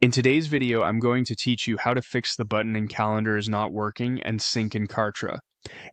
In today's video, I'm going to teach you how to fix the button in Calendar is not working and sync in Kartra.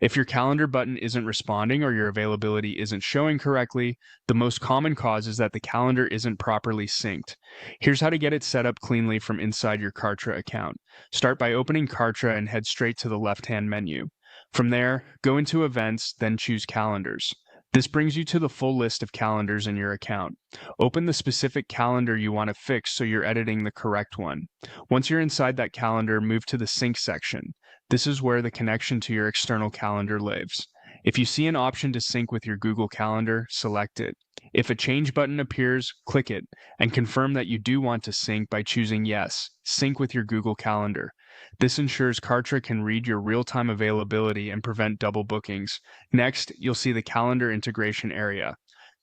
If your Calendar button isn't responding or your availability isn't showing correctly, the most common cause is that the calendar isn't properly synced. Here's how to get it set up cleanly from inside your Kartra account. Start by opening Kartra and head straight to the left-hand menu. From there, go into Events, then choose Calendars. This brings you to the full list of calendars in your account. Open the specific calendar you want to fix so you're editing the correct one. Once you're inside that calendar, move to the Sync section. This is where the connection to your external calendar lives. If you see an option to sync with your Google Calendar, select it. If a change button appears, click it, and confirm that you do want to sync by choosing Yes, sync with your Google Calendar. This ensures Kartra can read your real-time availability and prevent double bookings. Next, you'll see the calendar integration area.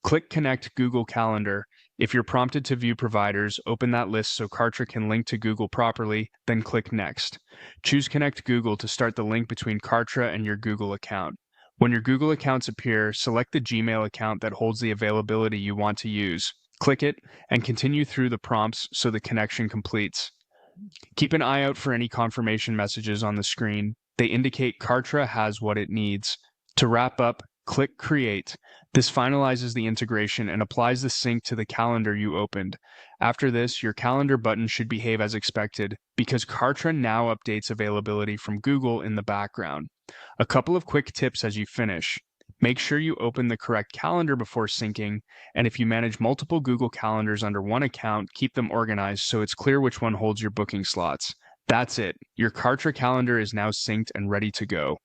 Click Connect Google Calendar. If you're prompted to view providers, open that list so Kartra can link to Google properly, then click Next. Choose Connect Google to start the link between Kartra and your Google account. When your Google accounts appear, select the Gmail account that holds the availability you want to use. Click it, and continue through the prompts so the connection completes. Keep an eye out for any confirmation messages on the screen. They indicate Kartra has what it needs. To wrap up, click Create. This finalizes the integration and applies the sync to the calendar you opened. After this, your calendar button should behave as expected because Kartra now updates availability from Google in the background. A couple of quick tips as you finish. Make sure you open the correct calendar before syncing, and if you manage multiple Google Calendars under one account, keep them organized so it's clear which one holds your booking slots. That's it. Your Kartra calendar is now synced and ready to go.